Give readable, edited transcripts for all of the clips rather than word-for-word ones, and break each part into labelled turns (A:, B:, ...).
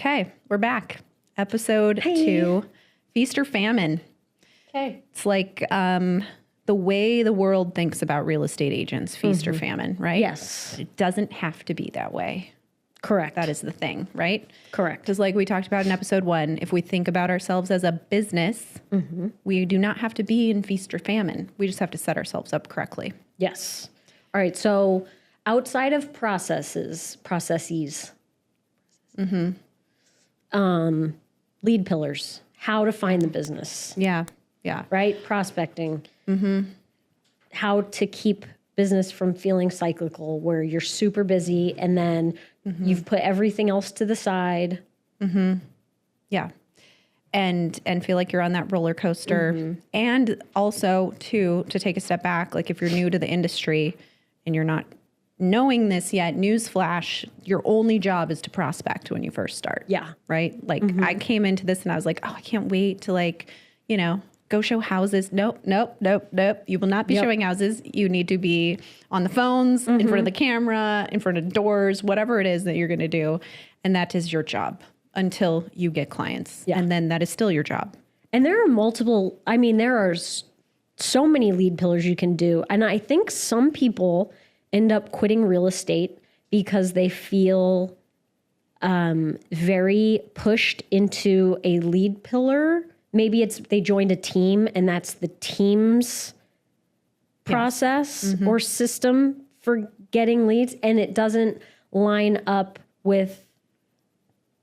A: Okay, we're back. Episode 2, Feast or Famine.
B: Okay.
A: It's like the way the world thinks about real estate agents, feast or famine, right?
B: Yes.
A: It doesn't have to be that way.
B: Correct.
A: That is the thing, right?
B: Correct.
A: Just like we talked about in episode 1, if we think about ourselves as a business, we do not have to be in feast or famine. We just have to set ourselves up correctly.
B: Yes. All right. So outside of processes, lead pillars, how to find the business,
A: Yeah. Yeah.
B: right? Prospecting, how to keep business from feeling cyclical where you're super busy and then you've put everything else to the side.
A: Yeah. And feel like you're on that roller coaster. And also, too, to take a step back, like if you're new to the industry and you're not knowing this yet, newsflash, your only job is to prospect when you first start.
B: Yeah.
A: Right? Like I came into this and I was like, oh, I can't wait to go show houses. Nope. You will not be showing houses. You need to be on the phones, in front of the camera, in front of doors, whatever it is that you're going to do. And that is your job until you get clients.
B: Yeah.
A: And then that is still your job.
B: And there are so many lead pillars you can do. And I think some people end up quitting real estate because they feel very pushed into a lead pillar. Maybe they joined a team and that's the team's process or system for getting leads. And it doesn't line up with,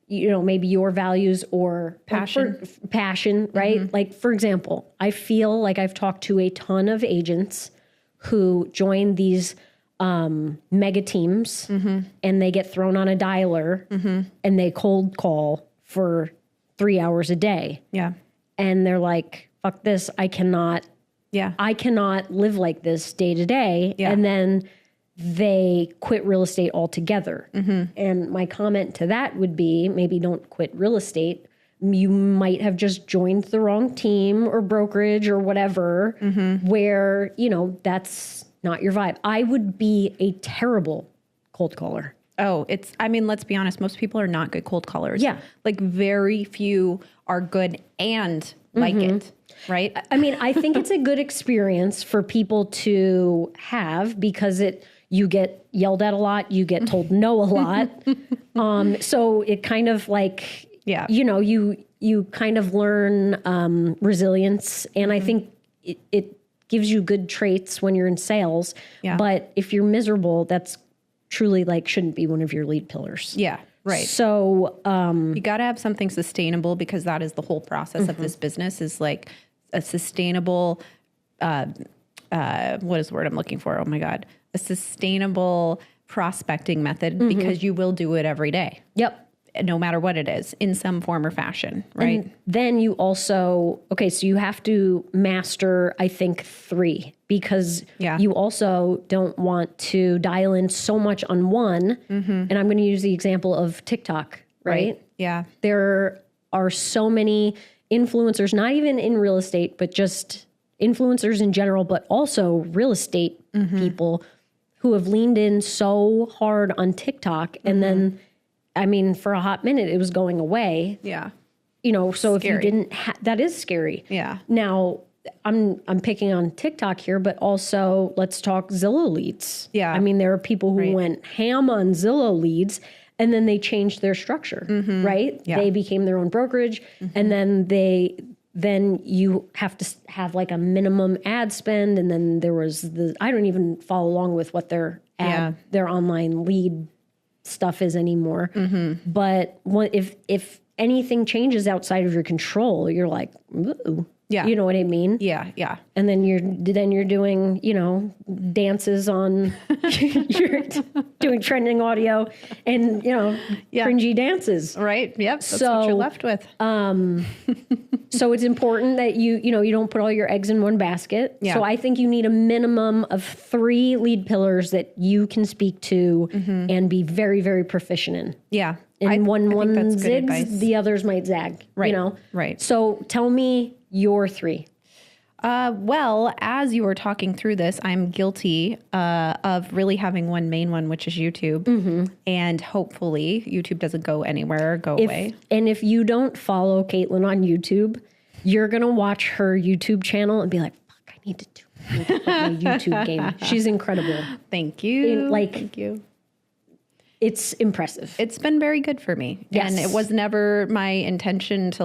B: maybe your values or passion, right? Like, for example, I feel like I've talked to a ton of agents who join these mega teams and they get thrown on a dialer and they cold call for 3 hours a day.
A: Yeah.
B: And they're like, fuck this. I cannot live like this day to day.
A: Yeah.
B: And then they quit real estate altogether. And my comment to that would be maybe don't quit real estate. You might have just joined the wrong team or brokerage or whatever where, that's not your vibe. I would be a terrible cold caller.
A: Oh, let's be honest. Most people are not good cold callers.
B: Yeah.
A: Like very few are good and like it, right?
B: I think it's a good experience for people to have because you get yelled at a lot, you get told no a lot. So it kind of like, you kind of learn resilience. And I think it gives you good traits when you're in sales.
A: Yeah.
B: But if you're miserable, that's truly shouldn't be one of your lead pillars.
A: Yeah. Right.
B: So
A: you got to have something sustainable because that is the whole process of this business is like a sustainable, what is the word I'm looking for? Oh my God. A sustainable prospecting method because you will do it every day.
B: Yep.
A: No matter what it is in some form or fashion. Right.
B: And then you also, so you have to master, I think 3 because you also don't want to dial in so much on one. And I'm going to use the example of TikTok, right?
A: Yeah.
B: There are so many influencers, not even in real estate, but just influencers in general, but also real estate people who have leaned in so hard on TikTok. And then, for a hot minute, it was going away.
A: Yeah.
B: So
A: scary.
B: if you didn't, that is scary.
A: Yeah.
B: Now, I'm picking on TikTok here, but also let's talk Zillow leads.
A: Yeah.
B: There are people who went ham on Zillow leads and then they changed their structure, right?
A: Yeah.
B: They became their own brokerage and then you have to have like a minimum ad spend. And then there was I don't even follow along with what their online lead stuff is anymore. But if anything changes outside of your control, you're like, ooh.
A: Yeah.
B: You know what I mean?
A: Yeah. Yeah.
B: And then you're doing, dances on, you're doing trending audio and, cringy dances.
A: Right. Yep. That's what you're left with.
B: So it's important that you don't put all your eggs in one basket.
A: Yeah.
B: So I think you need a minimum of 3 lead pillars that you can speak to and be very, very proficient in.
A: Yeah.
B: And when one
A: that's good
B: zigs,
A: advice.
B: the others might zag.
A: Right. Right.
B: So tell me your 3.
A: Well, as you were talking through this, I'm guilty of really having one main one, which is YouTube. And hopefully YouTube doesn't go anywhere or go away.
B: And if you don't follow Caitlin on YouTube, you're going to watch her YouTube channel and be like, fuck, I need to do my YouTube game. She's incredible.
A: Thank you. Thank you.
B: It's impressive.
A: It's been very good for me.
B: Yes.
A: And it was never my intention to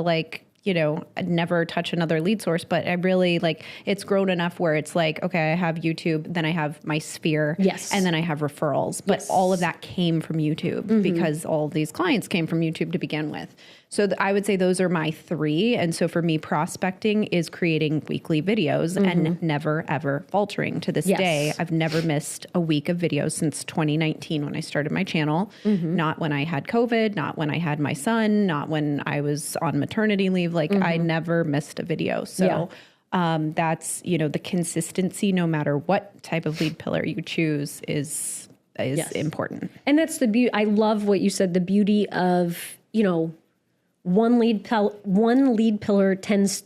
A: I'd never touch another lead source, but I really it's grown enough where it's like, okay, I have YouTube, then I have my sphere,
B: yes,
A: and then I have referrals. But all of that came from YouTube because all of these clients came from YouTube to begin with. So I would say those are my three. And so for me, prospecting is creating weekly videos and never, ever faltering. To this day, I've never missed a week of videos since 2019 when I started my channel. Not when I had COVID, not when I had my son, not when I was on maternity leave. I never missed a video. So that's, the consistency, no matter what type of lead pillar you choose is important.
B: And that's the beauty. I love what you said. The beauty of, one lead pillar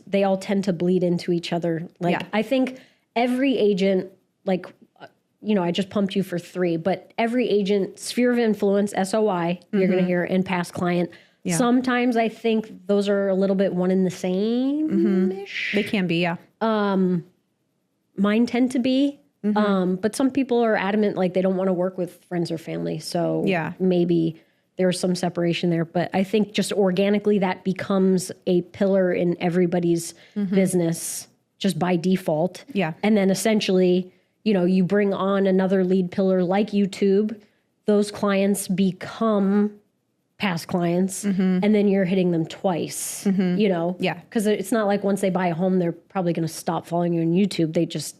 B: they all tend to bleed into each other. I think every agent, I just pumped you for 3, but every agent, sphere of influence, SOI, you're going to hear, and past client. Yeah. Sometimes I think those are a little bit one and the same-ish.
A: They can be, yeah.
B: Mine tend to be, but some people are adamant, they don't want to work with friends or family. So maybe there's some separation there. But I think just organically that becomes a pillar in everybody's business just by default.
A: Yeah.
B: And then essentially, you bring on another lead pillar like YouTube, those clients become past clients, and then you're hitting them twice,
A: Yeah.
B: Because it's not like once they buy a home, they're probably going to stop following you on YouTube. They just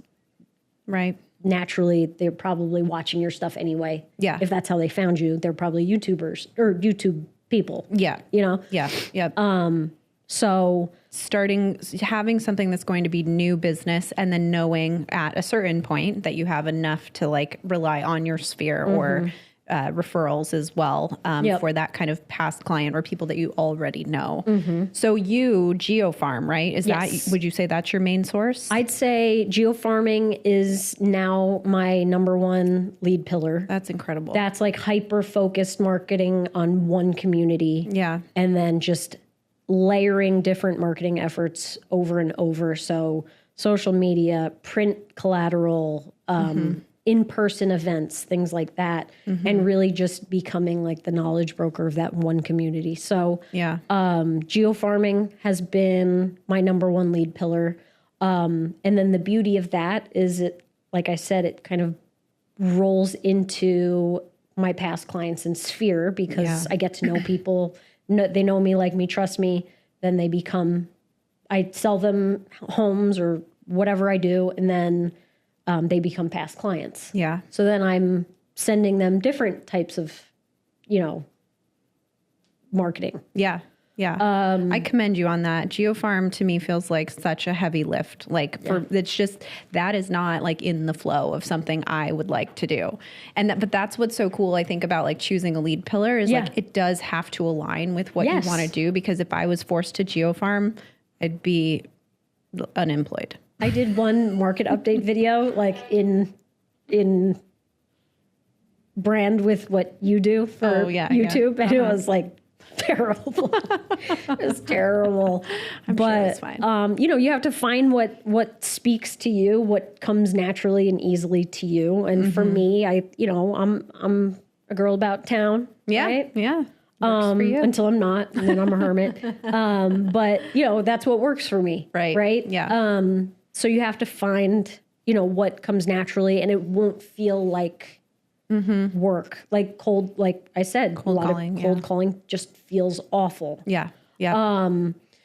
B: naturally, they're probably watching your stuff anyway.
A: Yeah.
B: If that's how they found you, they're probably YouTubers or YouTube people.
A: Yeah. Yeah. Yeah.
B: So
A: having something that's going to be new business, and then knowing at a certain point that you have enough to rely on your sphere or referrals as well for that kind of past client or people that you already know. So you GeoFarm, right? Would you say that's your main source?
B: I'd say geofarming is now my number one lead pillar.
A: That's incredible.
B: That's hyper focused marketing on one community.
A: Yeah.
B: And then just layering different marketing efforts over and over. So social media, print collateral, in-person events, things like that, and really just becoming the knowledge broker of that one community. So geofarming has been my number one lead pillar. And then the beauty of that is like I said, it kind of rolls into my past clients and sphere because I get to know people. They know me, like me, trust me. Then I sell them homes or whatever I do, and then they become past clients.
A: Yeah.
B: So then I'm sending them different types of, marketing.
A: Yeah. Yeah. I commend you on that. GeoFarm to me feels like such a heavy lift. It's just, that is not in the flow of something I would like to do. But that's what's so cool, I think, about choosing a lead pillar is it does have to align with what you want to do, because if I was forced to GeoFarm, I'd be unemployed.
B: I did one market update video, in brand with what you do for YouTube, and it was terrible. It was terrible.
A: Sure it's fine.
B: You have to find what speaks to you, what comes naturally and easily to you. And for me, I'm a girl about town.
A: Yeah,
B: right?
A: Yeah. Works for you.
B: Until I'm not, and then I'm a hermit. But that's what works for me.
A: Right.
B: Right.
A: Yeah.
B: So you have to find, what comes naturally, and it won't feel like work. Cold, like I said,
A: cold
B: calling just feels awful.
A: Yeah. Yeah.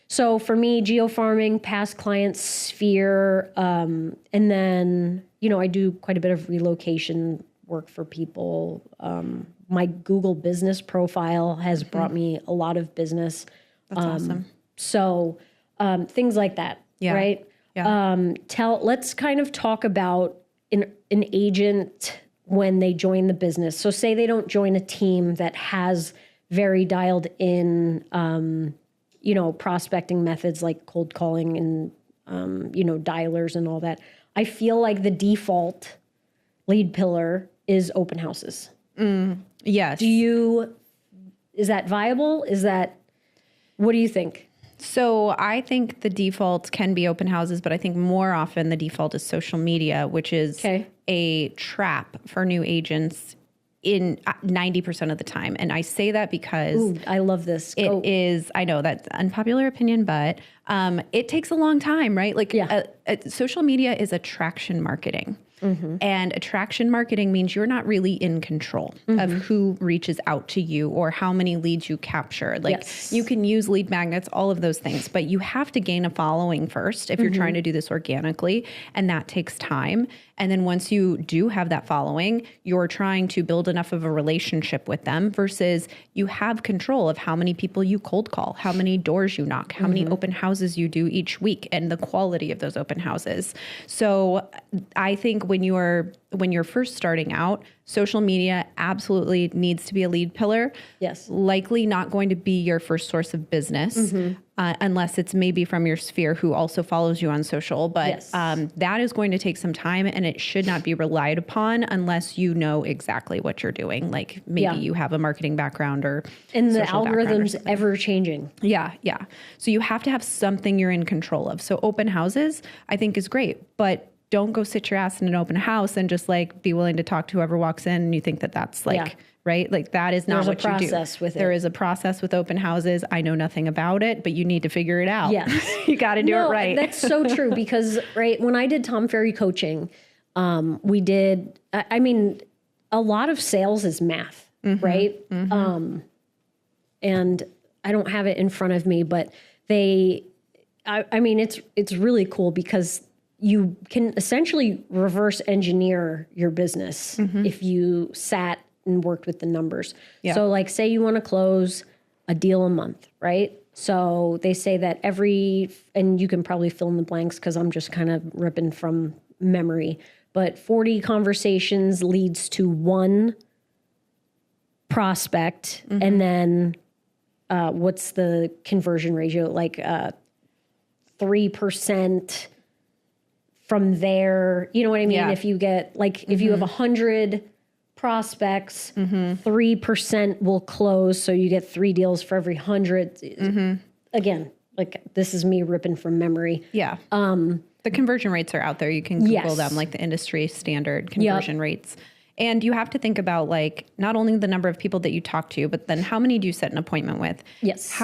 B: So for me, geofarming, past client sphere, and then, I do quite a bit of relocation work for people. My Google business profile has brought me a lot of business.
A: That's awesome.
B: So things like that.
A: Yeah.
B: Right.
A: Yeah.
B: Let's kind of talk about an agent when they join the business. So say they don't join a team that has very dialed in, prospecting methods like cold calling and dialers and all that. I feel like the default lead pillar is open houses.
A: Yes.
B: Is that viable? What do you think?
A: So I think the default can be open houses, but I think more often the default is social media, which is a trap for new agents in 90% of the time. And I say that because
B: I love this.
A: I know that's unpopular opinion, but it takes a long time, right? Like social media is attraction marketing. And attraction marketing means you're not really in control of who reaches out to you or how many leads you capture. Like you can use lead magnets, all of those things, but you have to gain a following first if you're trying to do this organically. And that takes time. And then once you do have that following, you're trying to build enough of a relationship with them versus you have control of how many people you cold call, how many doors you knock, how many open houses you do each week, and the quality of those open houses. So I think when you're first starting out, social media absolutely needs to be a lead pillar.
B: Yes.
A: Likely not going to be your first source of business unless it's maybe from your sphere who also follows you on social. But that is going to take some time and it should not be relied upon unless you know exactly what you're doing. Like maybe you have a marketing background
B: and the algorithm's ever changing.
A: Yeah. So you have to have something you're in control of. So open houses, I think, is great, but don't go sit your ass in an open house and just like be willing to talk to whoever walks in and you think that that's like, right? Like that is not what you do. There's a process with it. There is a process with open houses. I know nothing about it, but you need to figure it out. Yes. You got to do it right.
B: That's so true because, when I did Tom Ferry coaching, we did, a lot of sales is math, right? And I don't have it in front of me, but it's really cool because you can essentially reverse engineer your business if you sat and worked with the numbers. Yeah. So like say you want to close a deal a month, right? So they say that and you can probably fill in the blanks because I'm just kind of ripping from memory, but 40 conversations leads to one prospect. And then what's the conversion ratio? Like 3%. From there, you know what I mean? Yeah. If you get if you have 100 prospects, 3% will close. So you get 3 deals for every 100. Again, like this is me ripping from memory.
A: Yeah. The conversion rates are out there. You can Google them, like the industry standard conversion rates. And you have to think about like not only the number of people that you talk to, but then how many do you set an appointment with?
B: Yes.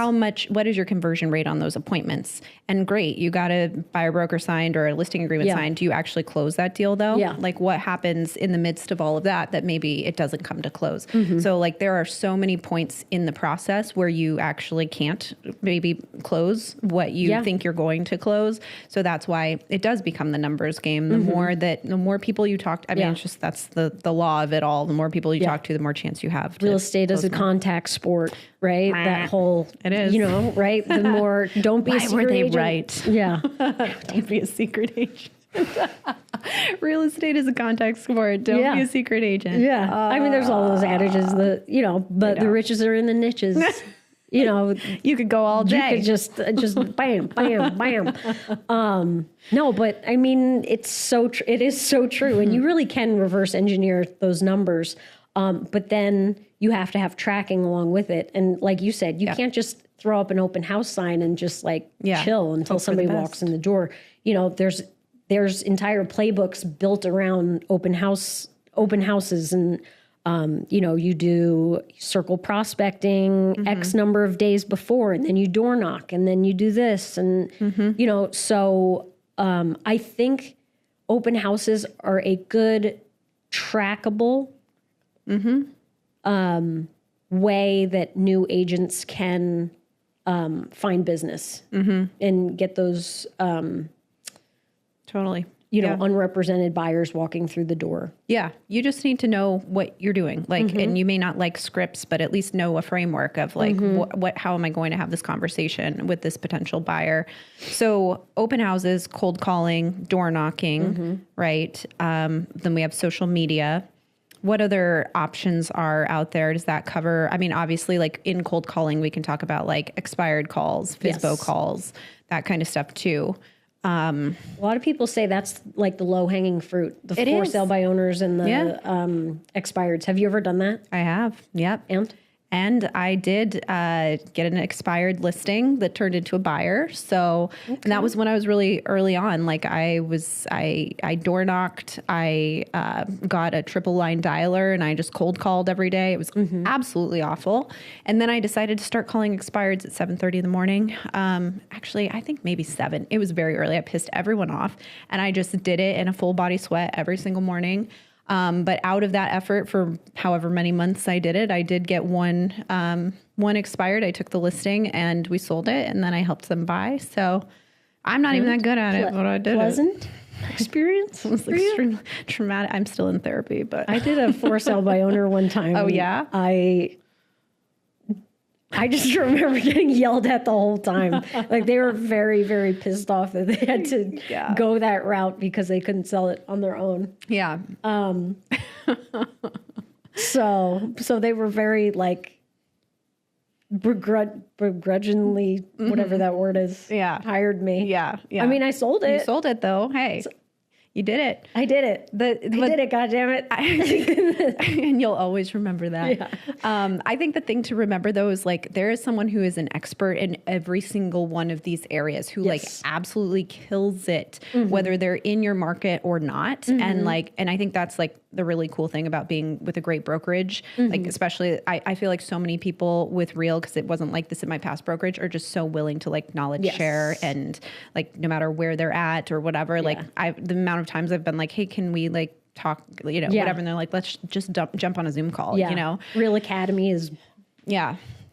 A: What is your conversion rate on those appointments? And great, you got a buyer broker signed or a listing agreement signed. Do you actually close that deal though?
B: Yeah.
A: Like what happens in the midst of all of that maybe it doesn't come to close? So like there are so many points in the process where you actually can't maybe close what you think you're going to close. So that's why it does become the numbers game. The more people you talk to, it's just that's the law of it all. The more people you talk to, the more chance you have.
B: Real estate is a contact sport, right? That whole,
A: it is,
B: right? The more, don't be a secret agent.
A: Right?
B: Yeah.
A: Don't be a secret agent. Real estate is a contact sport. Don't be a secret agent.
B: Yeah. There's all those adages that, but the riches are in the niches.
A: You could go all day.
B: You could just bam, bam, bam. No, but it is so true. And you really can reverse engineer those numbers. But then you have to have tracking along with it. And like you said, you can't just throw up an open house sign and just chill until somebody walks in the door. There's entire playbooks built around open houses and, you do circle prospecting X number of days before, and then you door knock, and then you do this. And, so I think open houses are a good trackable way that new agents can find business and get those
A: totally.
B: Unrepresented buyers walking through the door.
A: Yeah. You just need to know what you're doing. And you may not like scripts, but at least know a framework of how am I going to have this conversation with this potential buyer? So open houses, cold calling, door knocking, right? Then we have social media. What other options are out there? Does that cover? Obviously like in cold calling, we can talk about like expired calls, FSBO calls, that kind of stuff too.
B: A lot of people say that's like the low hanging fruit, the for sale by owners and the expireds. Have you ever done that?
A: I have. Yep. And I did get an expired listing that turned into a buyer. So, and that was when I was really early on. Like I door knocked, I got a triple line dialer and I just cold called every day. It was absolutely awful. And then I decided to start calling expireds at 7:30 in the morning. Actually, I think maybe 7. It was very early. I pissed everyone off and I just did it in a full body sweat every single morning. But out of that effort for however many months I did it, I did get one expired. I took the listing and we sold it and then I helped them buy. So I'm not even that good at it, but I did
B: Pleasant experience?
A: It was extremely traumatic. I'm still in therapy, but
B: I did a for sale by owner one time.
A: Oh yeah?
B: I just remember getting yelled at the whole time. Like they were very, very pissed off that they had to go that route because they couldn't sell it on their own.
A: Yeah.
B: So they were very like begrudgingly, whatever that word is.
A: Yeah.
B: Hired me.
A: Yeah.
B: I mean, I sold it.
A: You sold it though. Hey. You did it.
B: I did it. I did it, goddammit.
A: And you'll always remember that.
B: Yeah.
A: I think the thing to remember, though, is like there is someone who is an expert in every single one of these areas who like absolutely kills it, whether they're in your market or not. And I think that's like the really cool thing about being with a great brokerage. Like, especially, I feel like so many people with Real, because it wasn't like this in my past brokerage, are just so willing to like knowledge share and like no matter where they're at or whatever. Like the amount of times I've been like, hey, can we like talk, whatever. And they're like, let's just jump on a Zoom call,
B: Real Academy is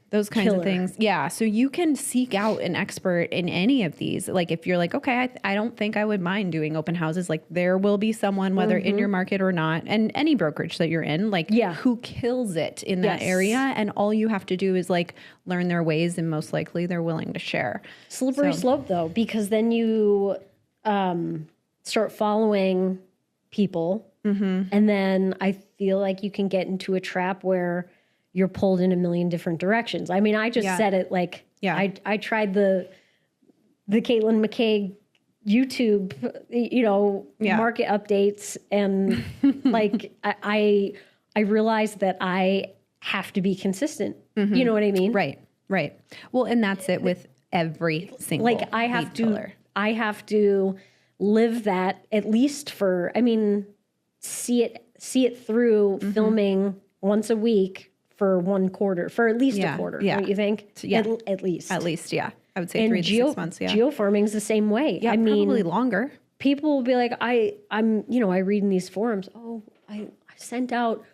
A: those kinds of things. Yeah. So you can seek out an expert in any of these. Like if you're like, okay, I don't think I would mind doing open houses. Like there will be someone, whether in your market or not, and any brokerage that you're in, like who kills it in that area. And all you have to do is like learn their ways and most likely they're willing to share.
B: Slippery slope though, because then you start following people. And then I feel like you can get into a trap where you're pulled in a million different directions. I mean, I just said it like, I tried the Caitlin McKay YouTube, market updates. And like, I realized that I have to be consistent. You know what I mean?
A: Right. Well, and that's it with every single
B: like I have to live that at least for, see it through filming once a week for one quarter, for at least a quarter. Don't you think? At least.
A: At least, yeah. I would say 3 to 6 months. Yeah.
B: Geofarming's the same way.
A: Yeah, probably longer.
B: People will be like, I read in these forums, I sent out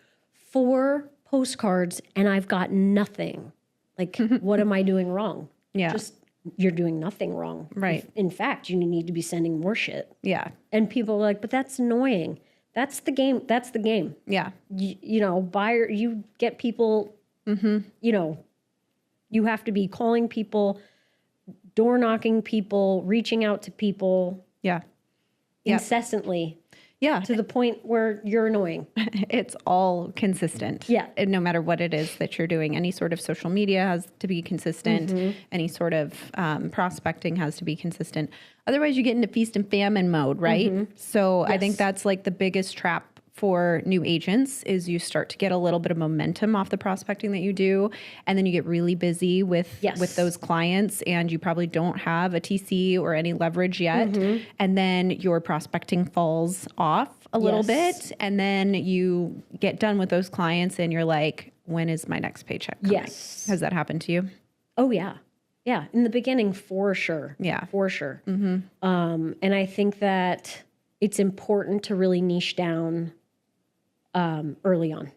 B: 4 postcards and I've got nothing. Like, what am I doing wrong?
A: Yeah.
B: You're doing nothing wrong.
A: Right.
B: In fact, you need to be sending more shit.
A: Yeah.
B: And people are like, but that's annoying. That's the game. That's the game.
A: Yeah.
B: Buyer, you get people, you have to be calling people, door knocking people, reaching out to people.
A: Yeah.
B: Incessantly.
A: Yeah.
B: To the point where you're annoying.
A: It's all consistent.
B: Yeah.
A: And no matter what it is that you're doing, any sort of social media has to be consistent. Any sort of prospecting has to be consistent. Otherwise, you get into feast and famine mode, right? So I think that's like the biggest trap for new agents is you start to get a little bit of momentum off the prospecting that you do. And then you get really busy with those clients and you probably don't have a TC or any leverage yet. And then your prospecting falls off a little bit. And then you get done with those clients and you're like, when is my next paycheck coming?
B: Yes.
A: Has that happened to you?
B: Oh, yeah. Yeah. In the beginning, for sure. Yeah. For sure. And I think that it's important to really niche down early on.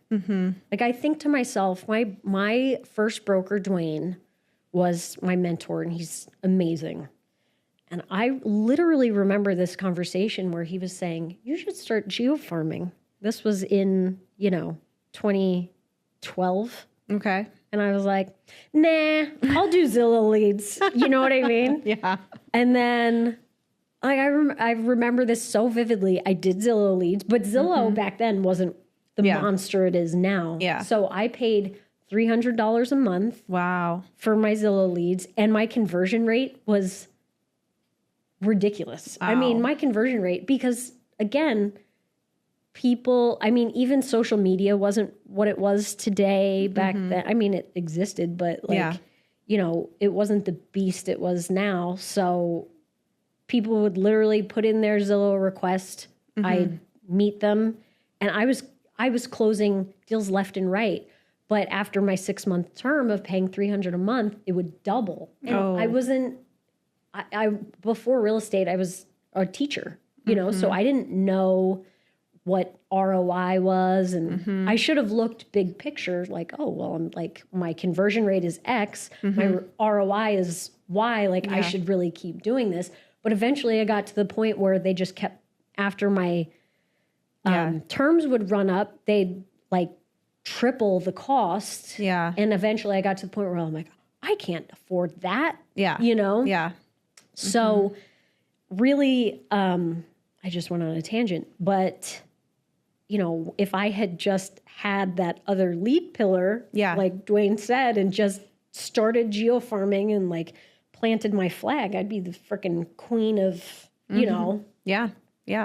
B: Like I think to myself, my first broker, Dwayne, was my mentor and he's amazing. And I literally remember this conversation where he was saying, you should start geofarming. This was in, 2012.
A: Okay.
B: And I was like, nah, I'll do Zillow leads. You know what I mean?
A: Yeah.
B: And then like I remember this so vividly. I did Zillow leads, but Zillow back then wasn't the monster it is now.
A: Yeah.
B: So I paid $300 a month.
A: Wow.
B: For my Zillow leads, and my conversion rate was ridiculous. I mean, my conversion rate, because again, people, I mean, even social media wasn't what it was today back then. I mean, it existed, but like, you know, it wasn't the beast it was now. So people would literally put in their Zillow request. I'd meet them, and I was closing deals left and right. But after my 6-month term of paying $300 a month, it would double. And I wasn't, I before real estate, I was a teacher, you know, so I didn't know what ROI was. And I should have looked big picture, like, oh, well, I'm like, my conversion rate is X, my ROI is Y, like I should really keep doing this. But eventually I got to the point where they just kept, after my terms would run up, they'd like triple the cost.
A: Yeah.
B: And eventually I got to the point where I'm like, I can't afford that.
A: Yeah.
B: You know?
A: Yeah.
B: So really, I just went on a tangent, but you know, if I had just had that other lead pillar, like Dwayne said, and just started geofarming and like planted my flag, I'd be the freaking queen of, you know,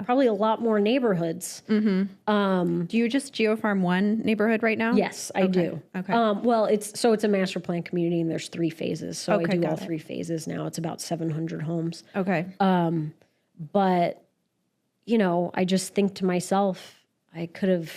B: probably a lot more neighborhoods.
A: Do you just geofarm one neighborhood right now?
B: Yes, I do.
A: Okay.
B: Well, it's a master plan community, and there's 3 phases. So I do all 3 phases now. It's about 700 homes.
A: Okay.
B: But you know, I just think to myself, I could have,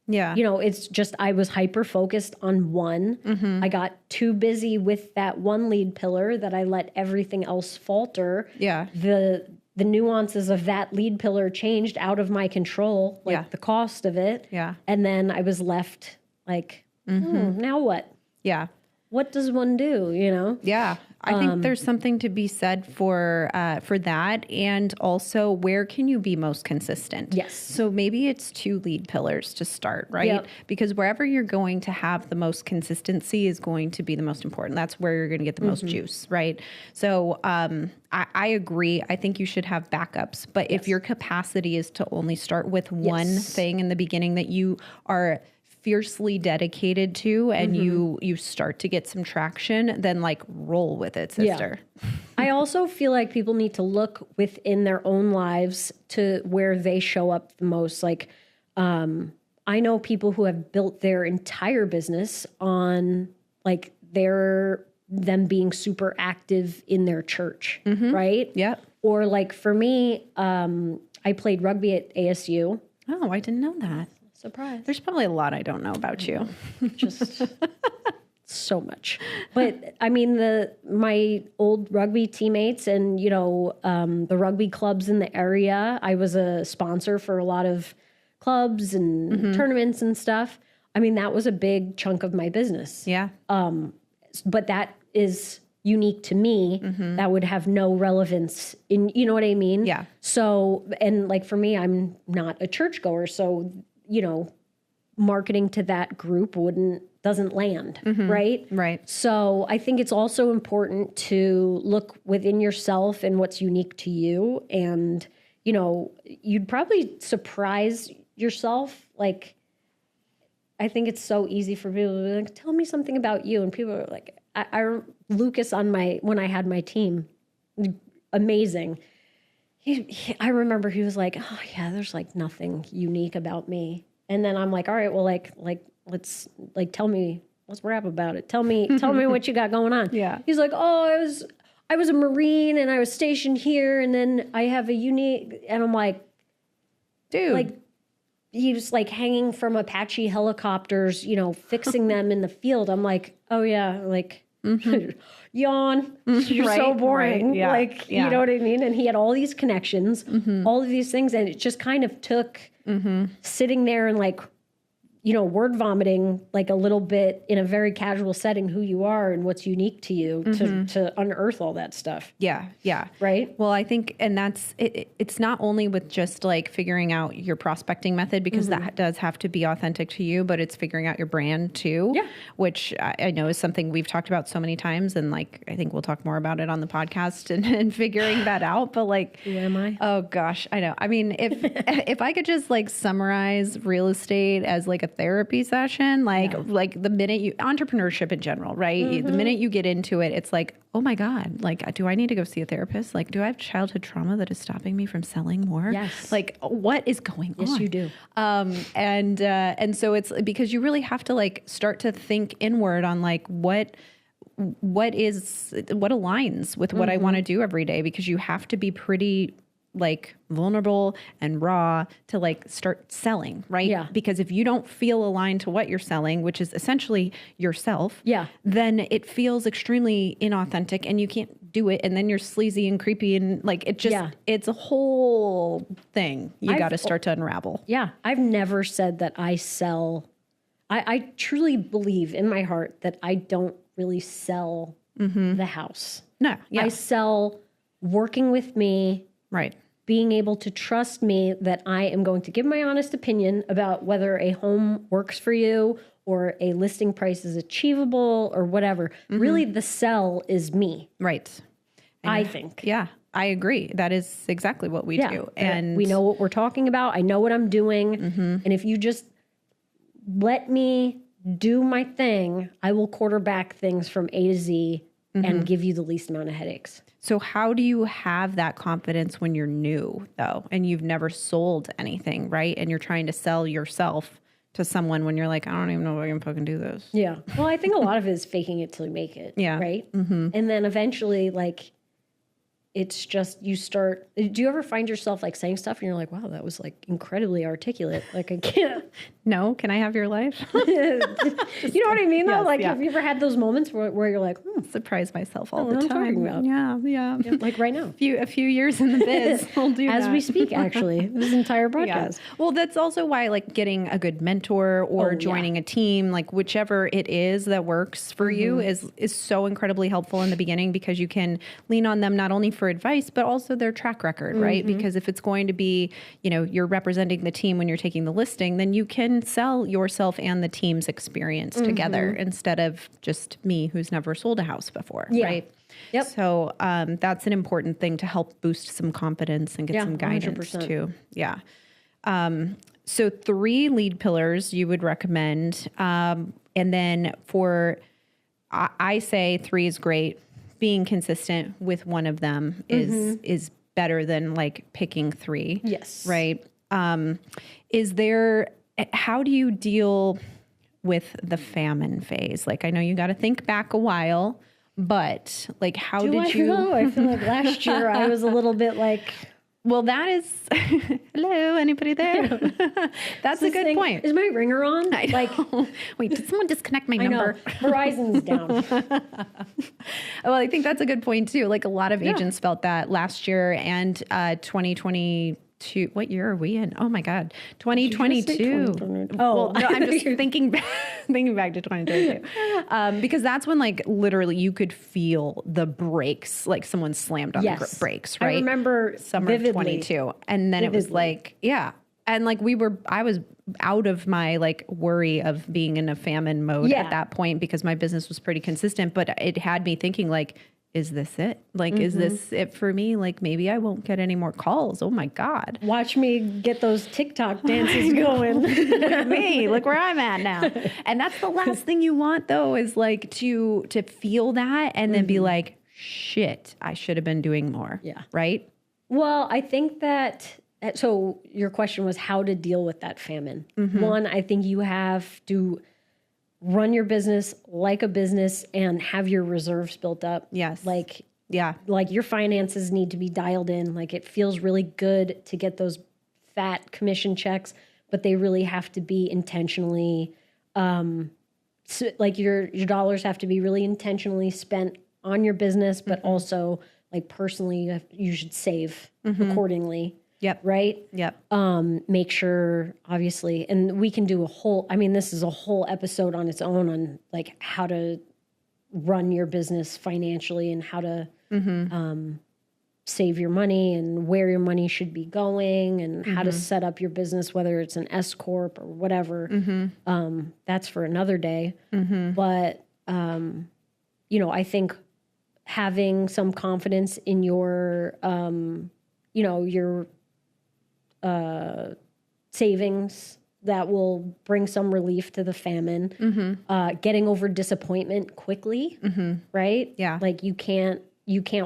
B: you know, it's just, I was hyper focused on one. I got too busy with that one lead pillar that I let everything else falter.
A: Yeah.
B: The nuances of that lead pillar changed out of my control, like the cost of it. Yeah. And then I was left like, now what?
A: Yeah.
B: What does one do, you know?
A: Yeah. I think there's something to be said for that. And also, where can you be most consistent?
B: Yes.
A: So maybe it's 2 lead pillars to start, right?
B: Yep.
A: Because wherever you're going to have the most consistency is going to be the most important. That's where you're going to get the most juice, right? So I agree. I think you should have backups. But if your capacity is to only start with one thing in the beginning that you are fiercely dedicated to, and you start to get some traction, then like roll with it, sister.
B: Yeah. I also feel like people need to look within their own lives to where they show up the most. Like, I know people who have built their entire business on like them being super active in their church, right?
A: Yeah.
B: Or like for me, I played rugby at ASU.
A: Oh, I didn't know that.
B: Surprise.
A: There's probably a lot I don't know about you.
B: Just so much. But I mean, my old rugby teammates and, you know, the rugby clubs in the area, I was a sponsor for a lot of clubs and tournaments and stuff. I mean, that was a big chunk of my business.
A: Yeah.
B: But that is unique to me. That would have no relevance in, you know what I mean?
A: Yeah.
B: So, and like for me, I'm not a churchgoer. So, you know, marketing to that group doesn't land, right?
A: Right.
B: So I think it's also important to look within yourself and what's unique to you. And, you know, you'd probably surprise yourself. Like, I think it's so easy for people to be like, tell me something about you. And people are like, Lucas when I had my team, amazing. I remember he was like, oh yeah, there's like nothing unique about me. And then I'm like, all right, well, like let's like tell me, let's rap about it. Tell me what you got going on.
A: Yeah.
B: He's like, oh, I was a Marine and I was stationed here, and then I have a unique, and I'm like,
A: dude,
B: like he was like hanging from Apache helicopters, you know, fixing them in the field. I'm like, oh yeah, like yawn. You're so boring.
A: Right, yeah,
B: like, you know what I mean? And he had all these connections, all of these things. And it just kind of took sitting there and like, you know, word vomiting like a little bit in a very casual setting who you are and what's unique to you to unearth all that stuff.
A: Yeah. Yeah.
B: Right.
A: Well, I think, and that's, it's not only with just like figuring out your prospecting method, because that does have to be authentic to you, but it's figuring out your brand too, which I know is something we've talked about so many times. And like, I think we'll talk more about it on the podcast and figuring that out. But like,
B: who am I?
A: Oh gosh, I know. I mean, if I could just like summarize real estate as like a therapy session. Like the minute you, entrepreneurship in general, right? The minute you get into it, it's like, oh my God, like, do I need to go see a therapist? Like, do I have childhood trauma that is stopping me from selling more?
B: Yes.
A: Like, what is going on?
B: Yes, you do.
A: And so it's because you really have to like start to think inward on like what aligns with what I want to do every day, because you have to be pretty like vulnerable and raw to like start selling, right?
B: Yeah.
A: Because if you don't feel aligned to what you're selling, which is essentially yourself,
B: Yeah.
A: then it feels extremely inauthentic and you can't do it. And then you're sleazy and creepy and like it just, it's a whole thing you got to start to unravel.
B: Yeah. I've never said that I sell. I truly believe in my heart that I don't really sell the house.
A: No. Yeah.
B: I sell working with me.
A: Right.
B: Being able to trust me that I am going to give my honest opinion about whether a home works for you or a listing price is achievable or whatever. Really, the sell is me.
A: Right. And
B: I think.
A: Yeah, I agree. That is exactly what we do. And
B: we know what we're talking about. I know what I'm doing. And if you just let me do my thing, I will quarterback things from A to Z and give you the least amount of headaches.
A: So how do you have that confidence when you're new, though, and you've never sold anything, right? And you're trying to sell yourself to someone when you're like, I don't even know if I can fucking do this.
B: Yeah. Well, I think a lot of it is faking it till you make it.
A: Yeah.
B: Right? And then eventually, like, it's just you start. Do you ever find yourself like saying stuff and you're like, wow, that was like incredibly articulate. Like, I can't.
A: No, can I have your life?
B: You know what I mean, though?
A: Yes,
B: like,
A: yeah.
B: have you ever had those moments where you're like,
A: Surprise myself all
B: what
A: the
B: I'm
A: time.
B: talking about.
A: Yeah.
B: like right now?
A: A few years in the biz, we'll do
B: As
A: that.
B: we speak, actually, this entire broadcast.
A: Yeah. Well, that's also why like getting a good mentor or joining a team, like whichever it is that works for you is so incredibly helpful in the beginning, because you can lean on them not only for advice, but also their track record, right? Because if it's going to be, you're representing the team when you're taking the listing, then you can sell yourself and the team's experience together instead of just me who's never sold a house before, right?
B: Yep.
A: So that's an important thing to help boost some confidence and get some guidance
B: 100%.
A: too. Yeah. So 3 lead pillars you would recommend. And then I say 3 is great. Being consistent with one of them is better than like picking 3.
B: Yes.
A: Right. How do you deal with the famine phase? Like, I know you got to think back a while, but like, how did you
B: know? I feel like last year I was a little bit like,
A: well, that is, hello, anybody there? That's a good point.
B: Is my ringer on?
A: I know. Like, wait, did someone disconnect my number?
B: Verizon's down.
A: Well, I think that's a good point too. Like a lot of agents felt that last year and 2022. What year are we in? Oh my God, 2022. Oh, well, no, I'm just thinking back to 2022 because that's when like literally you could feel the brakes, like someone slammed on the brakes. Right?
B: I remember
A: summer of 22, and then it was like and like I was out of my like worry of being in a famine mode at that point because my business was pretty consistent, but it had me thinking like, is this it? Like, is this it for me? Like, maybe I won't get any more calls. Oh my God.
B: Watch me get those TikTok dances going.
A: Look at me. Look where I'm at now. And that's the last thing you want though, is like to feel that and then be like, shit, I should have been doing more.
B: Yeah.
A: Right?
B: Well, I think that, so your question was how to deal with that famine. One, I think you have to run your business like a business and have your reserves built up.
A: Yes.
B: Like your finances need to be dialed in. Like it feels really good to get those fat commission checks, but they really have to be intentionally, like your dollars have to be really intentionally spent on your business, but also like personally, you should save accordingly.
A: Yep.
B: Right?
A: Yep.
B: Make sure, obviously, and we can do this is a whole episode on its own on like how to run your business financially and how to save your money and where your money should be going and how to set up your business, whether it's an S Corp or whatever. That's for another day. But, I think having some confidence in your, your savings that will bring some relief to the famine. Getting over disappointment quickly, right?
A: Yeah.
B: Like you can't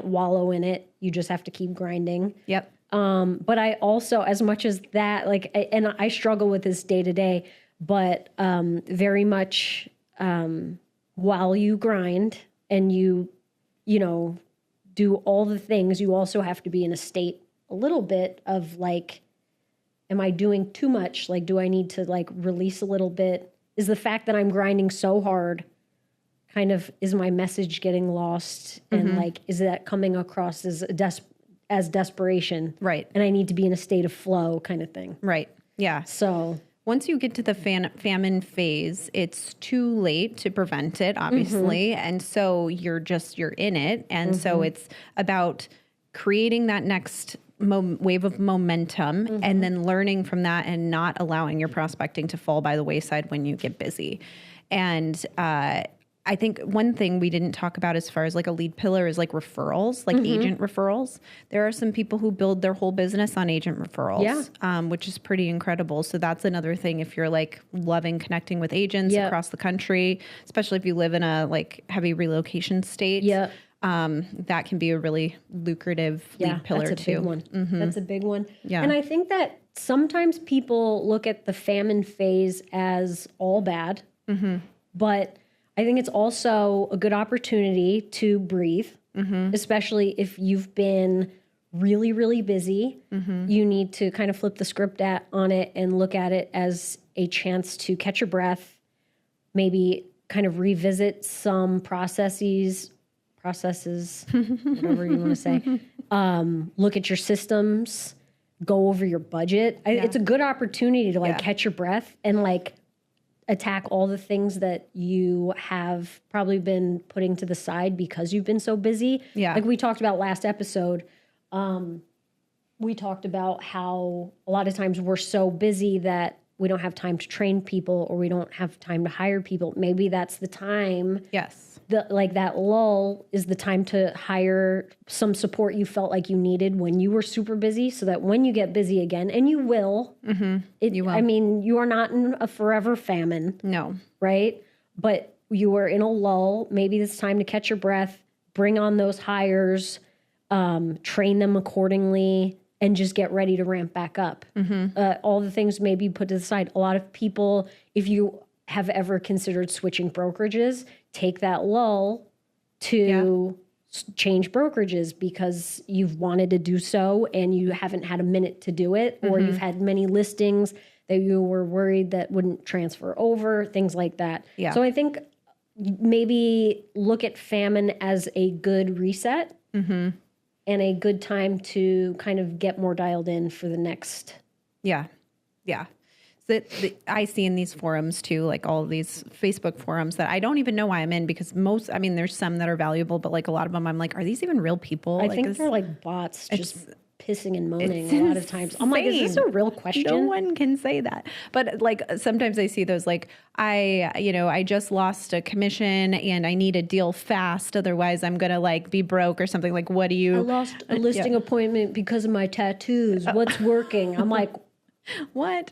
B: wallow in it. You just have to keep grinding.
A: Yep.
B: But I also, as much as that, like, and I struggle with this day to day, but very much while you grind and you know, do all the things, you also have to be in a state a little bit of like, am I doing too much? Like, do I need to like release a little bit? Is the fact that I'm grinding so hard kind of, is my message getting lost? And like, is that coming across as desperation?
A: Right.
B: And I need to be in a state of flow kind of thing.
A: Right. Yeah.
B: So
A: once you get to the famine phase, it's too late to prevent it, obviously. And so you're in it. And so it's about creating that next wave of momentum and then learning from that and not allowing your prospecting to fall by the wayside when you get busy. And I think one thing we didn't talk about as far as like a lead pillar is like referrals, like agent referrals. There are some people who build their whole business on agent referrals, which is pretty incredible. So that's another thing if you're like loving connecting with agents across the country, especially if you live in a like heavy relocation state. That can be a really lucrative lead pillar
B: that's a
A: too.
B: big one. That's a big one.
A: Yeah.
B: And I think that sometimes people look at the famine phase as all bad, but I think it's also a good opportunity to breathe, especially if you've been really, really busy. You need to kind of flip the script on it and look at it as a chance to catch your breath, maybe kind of revisit some processes, whatever you want to say. Look at your systems, go over your budget. It's a good opportunity to like catch your breath and like attack all the things that you have probably been putting to the side because you've been so busy. Like we talked about last episode, we talked about how a lot of times we're so busy that we don't have time to train people or we don't have time to hire people. Maybe that's the time. Like that lull is the time to hire some support you felt like you needed when you were super busy, so that when you get busy again, and you will, you will. I mean, you are not in a forever famine.
A: No.
B: Right? But you are in a lull. Maybe it's time to catch your breath, bring on those hires, train them accordingly, and just get ready to ramp back up. All the things maybe put to the side. A lot of people, if you have ever considered switching brokerages, take that lull to change brokerages because you've wanted to do so and you haven't had a minute to do it, or you've had many listings that you were worried that wouldn't transfer over, things like that. So I think maybe look at famine as a good reset and a good time to kind of get more dialed in for the next.
A: That I see in these forums too, like all of these Facebook forums that I don't even know why I'm in, because there's some that are valuable, but like a lot of them, I'm like, are these even real people?
B: I think they're like bots just pissing and moaning a lot of times. I'm like, is this a real question?
A: No one can say that. But like sometimes I see those like, I just lost a commission and I need a deal fast. Otherwise I'm going to like be broke or something. Like, what do you?
B: I lost a listing appointment because of my tattoos. What's working? I'm like,
A: what?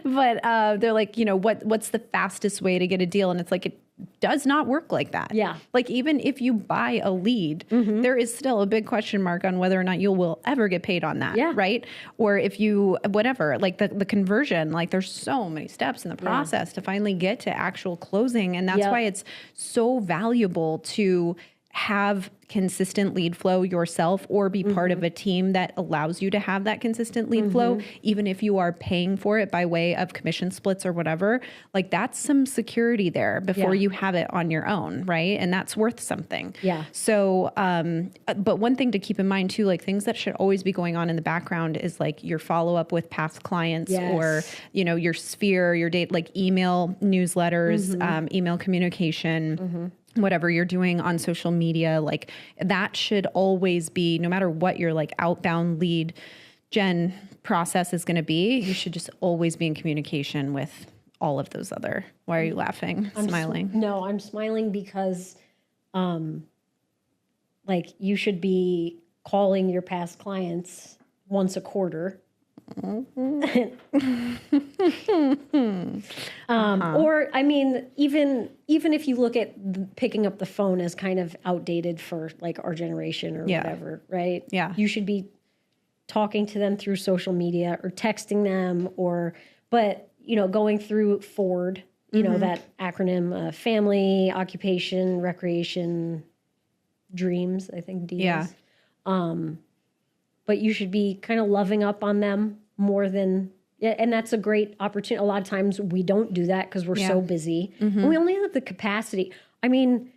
A: But they're like, what's the fastest way to get a deal? And it's like, it does not work like that. Like even if you buy a lead, there is still a big question mark on whether or not you will ever get paid on that. Right. Or if you, whatever, like the conversion, like there's so many steps in the process to finally get to actual closing. And that's why it's so valuable to have consistent lead flow yourself or be part of a team that allows you to have that consistent lead flow, even if you are paying for it by way of commission splits or whatever. Like that's some security there before you have it on your own, right? And that's worth something. So, but one thing to keep in mind too, like things that should always be going on in the background is like your follow-up with past clients or, your sphere, your date, like email newsletters, email communication, whatever you're doing on social media, like that should always be, no matter what your like outbound lead gen process is going to be, you should just always be in communication with all of those other. Why are you laughing, smiling?
B: No, I'm smiling because like you should be calling your past clients once a quarter Or, I mean, even if you look at picking up the phone as kind of outdated for like our generation or whatever, right?
A: Yeah.
B: You should be talking to them through social media or texting them but, you know, going through FORD, you know, that acronym, family, occupation, recreation, dreams, I think D
A: Yeah.
B: is. But you should be kind of loving up on them more than, and that's a great opportunity. A lot of times we don't do that because we're so busy. And we only have the capacity. I mean,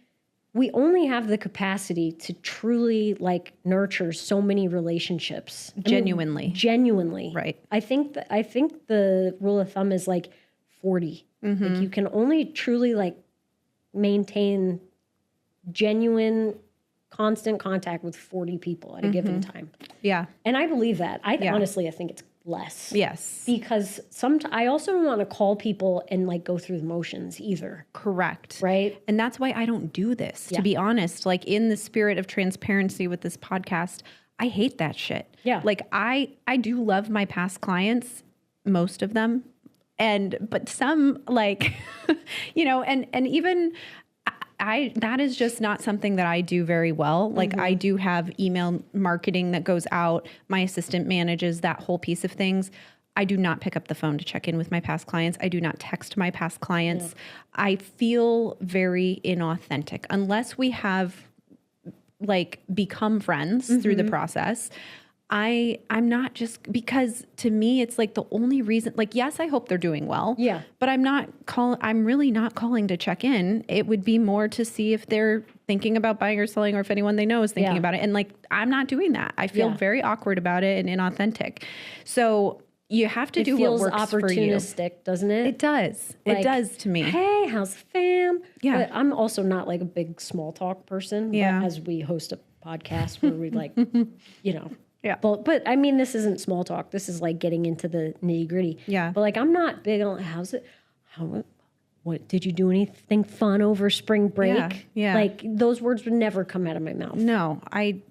B: we only have the capacity to truly like nurture so many relationships.
A: Genuinely.
B: Genuinely.
A: Right.
B: I think the rule of thumb is like 40. Like you can only truly like maintain genuine constant contact with 40 people at a given time.
A: Yeah.
B: And I believe that. Honestly, I think it's less.
A: Yes.
B: Because I also don't want to call people and like go through the motions either.
A: Correct.
B: Right.
A: And that's why I don't do this, to be honest. Like, in the spirit of transparency with this podcast, I hate that shit.
B: Yeah.
A: Like, I do love my past clients, most of them. But some, like, you know, and even that is just not something that I do very well. Like, I do have email marketing that goes out. My assistant manages that whole piece of things. I do not pick up the phone to check in with my past clients. I do not text my past clients. Yeah. I feel very inauthentic unless we have like become friends through the process. I'm not, just because to me it's like the only reason, like, yes, I hope they're doing well. Yeah. But I'm really not calling to check in. It would be more to see if they're thinking about buying or selling, or if anyone they know is thinking about it. And like, I'm not doing that. I feel very awkward about it and inauthentic. So you have to do what works for you. It feels opportunistic, doesn't it? It does. Like, it does to me. Hey, how's the fam? Yeah. But I'm also not like a big small talk person. Yeah. But as we host a podcast where we like, you know. Yeah. But I mean, this isn't small talk. This is like getting into the nitty gritty. Yeah. But like, I'm not big on what did you do anything fun over spring break? Yeah. Yeah. Like, those words would never come out of my mouth. No, I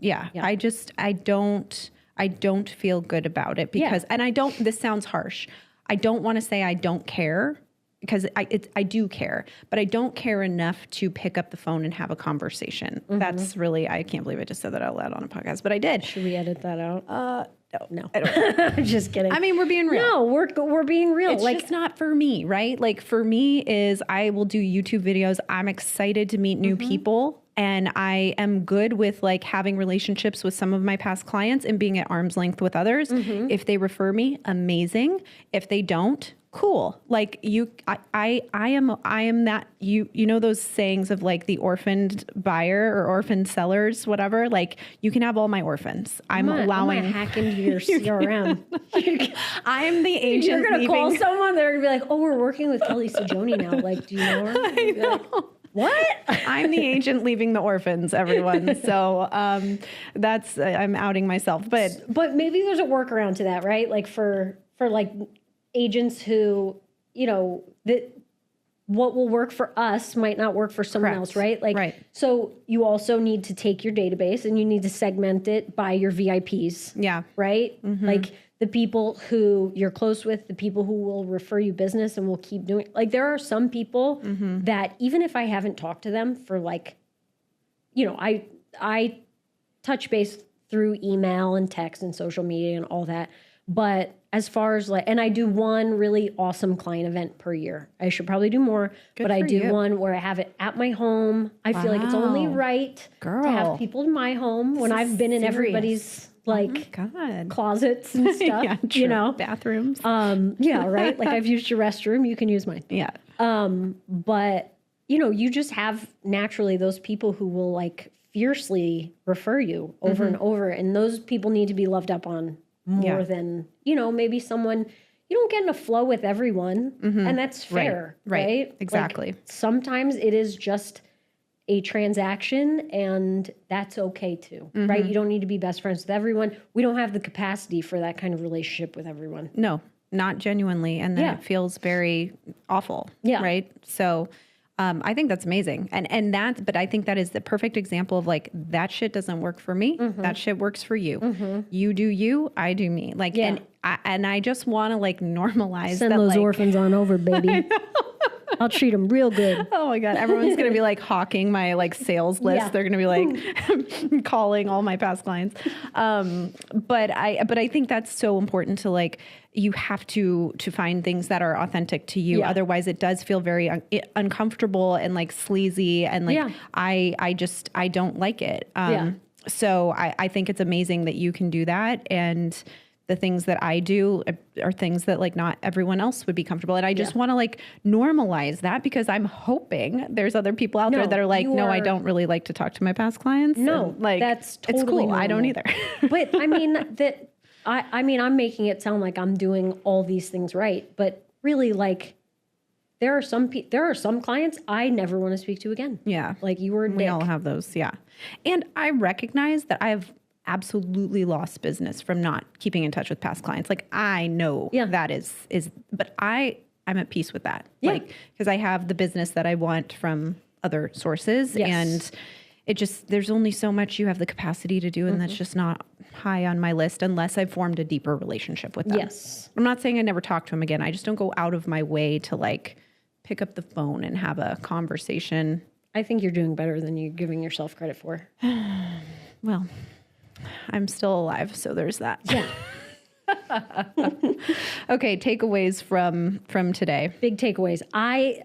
A: don't feel good about it because, and this sounds harsh. I don't want to say I don't care, because I do care, but I don't care enough to pick up the phone and have a conversation. That's really, I can't believe I just said that out loud on a podcast, but I did. Should we edit that out? No. I don't know. Just kidding. I mean, we're being real. No, we're being real. It's like, just not for me, right? Like, for me is, I will do YouTube videos. I'm excited to meet new people. And I am good with like having relationships with some of my past clients and being at arm's length with others. If they refer me, amazing. If they don't, cool. Like, I am that, you know, those sayings of like the orphaned buyer or orphaned sellers, whatever. Like, you can have all my orphans. I'm allowing. I'm gonna hack into your CRM. I'm the agent. You're gonna call someone. They're gonna be like, "Oh, we're working with Kelly Sajoni now. Like, do you know her?" I know. Like, what? I'm the agent leaving the orphans, everyone. So that's, I'm outing myself. But maybe there's a workaround to that, right? Like, for like agents who, you know, that what will work for us might not work for someone else, right? Like, so you also need to take your database and you need to segment it by your VIPs. Yeah. Right? Like, the people who you're close with, the people who will refer you business and will keep doing, like, there are some people that even if I haven't talked to them for like, you know, I touch base through email and text and social media and all that. But as far as like, and I do one really awesome client event per year. I should probably do more, but I do one where I have it at my home. I feel like it's only right to have people in my home when I've been in everybody's like closets and stuff, you know, bathrooms. Yeah, right. Like, I've used your restroom, you can use mine. Yeah. But you know, you just have naturally those people who will like fiercely refer you over and over, and those people need to be loved up on more than, you know, maybe someone, you don't get in a flow with everyone, and that's fair, right? Exactly. Like, sometimes it is just a transaction, and that's okay too, right? You don't need to be best friends with everyone. We don't have the capacity for that kind of relationship with everyone. No, not genuinely. And then it feels very awful. Yeah. Right. So I think that's amazing. But I think that is the perfect example of like, that shit doesn't work for me. That shit works for you. You do you, I do me. Like, and I just want to like normalize
B: Send
A: that,
B: those
A: like,
B: orphans on over, baby. I'll treat them real good.
A: oh my God. Everyone's going to be like hawking my like sales list.
B: Yeah.
A: They're going to be like calling all my past clients. But I think that's so important to like, you have to find things that are authentic to you.
B: Yeah.
A: Otherwise it does feel very uncomfortable and like sleazy. And like, I don't like it. So I think it's amazing that you can do that. And the things that I do are things that like not everyone else would be comfortable. And I just want to like normalize that, because I'm hoping there's other people out there that are like, no, I don't really like to talk to my past clients.
B: No,
A: and, like,
B: that's totally
A: it's cool.
B: normal.
A: I don't either.
B: But I mean I'm making it sound like I'm doing all these things right, but really, like, there are some clients I never want to speak to again.
A: Yeah.
B: Like, you were a dick.
A: We all have those. Yeah. And I recognize that I've absolutely lost business from not keeping in touch with past clients. Like, I know that is, but I'm at peace with that.
B: Yeah.
A: Like, because I have the business that I want from other sources.
B: Yes.
A: And it just, there's only so much you have the capacity to do. And that's just not high on my list unless I've formed a deeper relationship with them.
B: Yes.
A: I'm not saying I never talk to them again. I just don't go out of my way to like pick up the phone and have a conversation.
B: I think you're doing better than you're giving yourself credit for.
A: Well, I'm still alive, so there's that.
B: Yeah.
A: Okay, takeaways from today.
B: Big takeaways. I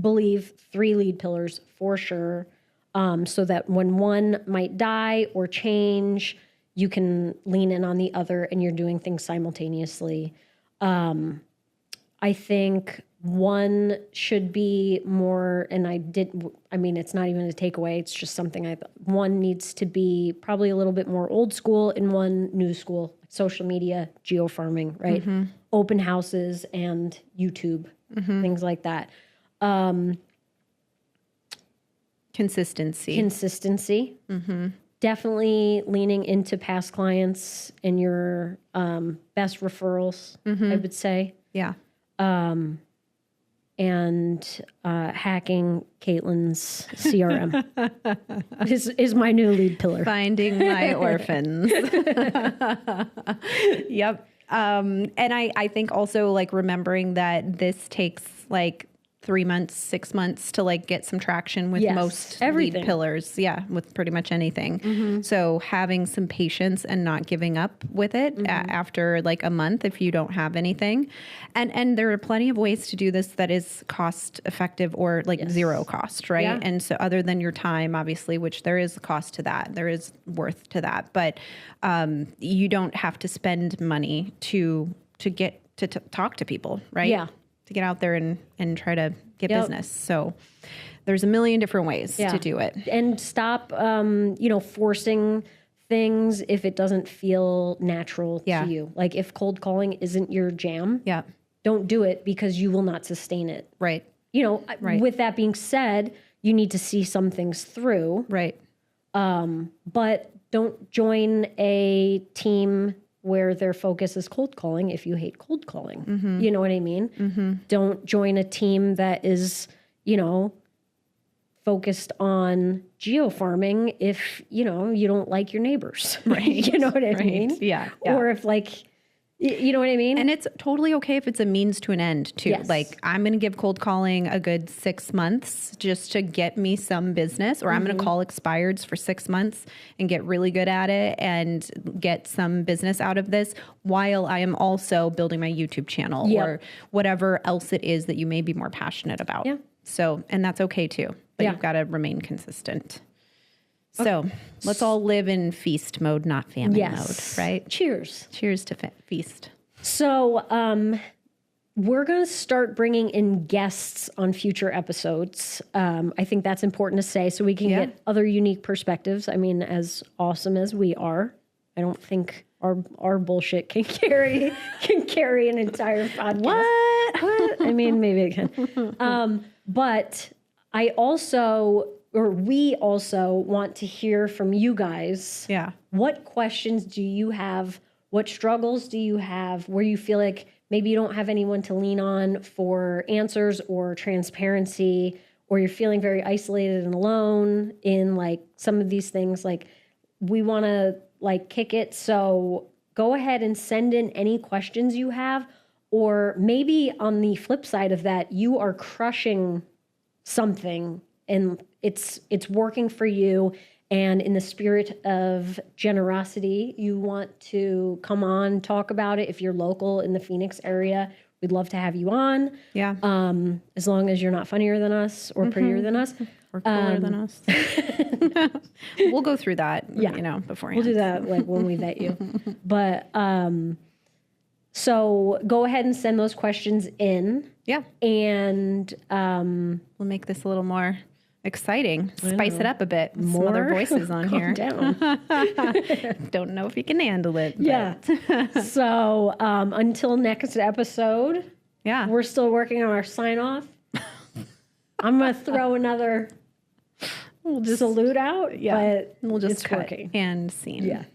B: believe 3 lead pillars for sure, so that when one might die or change, you can lean in on the other and you're doing things simultaneously. I think one should be more, and it's not even a takeaway, it's just something one needs to be probably a little bit more old school and one new school. Social media, geofarming, right? Open houses and YouTube, things like that. Consistency. Definitely leaning into past clients and your best referrals, I would say.
A: Yeah.
B: And hacking Caitlin's CRM is my new lead pillar.
A: Finding my orphans. Yep. And I think also like remembering that this takes like 3 months, 6 months to like get some traction with most lead pillars. Yeah. With pretty much anything. So having some patience and not giving up with it after like a month, if you don't have anything. And there are plenty of ways to do this that is cost effective or like zero cost. Right. Yeah. And so other than your time, obviously, which there is a cost to that, there is worth to that, but you don't have to spend money to get to talk to people. Right.
B: Yeah.
A: To get out there and try to get business. So there's a million different ways to do it.
B: And stop, forcing things if it doesn't feel natural to you. Like if cold calling isn't your jam, don't do it because you will not sustain it.
A: Right.
B: With that being said, you need to see some things through.
A: Right.
B: But don't join a team where their focus is cold calling if you hate cold calling. You know what I mean? Don't join a team that is, focused on geofarming if, you don't like your neighbors. Right. You know what I mean?
A: Yeah.
B: Or if you know what I mean?
A: And it's totally okay if it's a means to an end too.
B: Yes.
A: Like I'm going to give cold calling a good 6 months just to get me some business, or I'm going to call expireds for 6 months and get really good at it and get some business out of this while I am also building my YouTube channel or whatever else it is that you may be more passionate about. Yeah. So, and that's okay too, but you've got to remain consistent. So let's all live in feast mode, not famine mode, right?
B: Cheers.
A: Cheers to feast.
B: So we're going to start bringing in guests on future episodes. I think that's important to say so we can get other unique perspectives. I mean, as awesome as we are, I don't think our bullshit can carry an entire podcast. What? I mean, maybe it can. But we also want to hear from you guys. Yeah. What questions do you have? What struggles do you have where you feel like maybe you don't have anyone to lean on for answers or transparency, or you're feeling very isolated and alone in like some of these things, like we want to like kick it. So go ahead and send in any questions you have, or maybe on the flip side of that, you are crushing something and it's working for you. And in the spirit of generosity, you want to come on, talk about it. If you're local in the Phoenix area, we'd love to have you on.
A: Yeah.
B: As long as you're not funnier than us or prettier than us.
A: Or cooler than us. We'll go through that, you know, beforehand.
B: We'll do that like when we vet you. But so go ahead and send those questions in.
A: Yeah.
B: And
A: we'll make this a little more exciting. Spice it up a bit. Some other voices on here.
B: Down.
A: Don't know if you can handle it.
B: Yeah. So until next episode, we're still working on our sign off. I'm going to throw another salute out, but
A: we'll just
B: it's working.
A: And scene.
B: Yeah.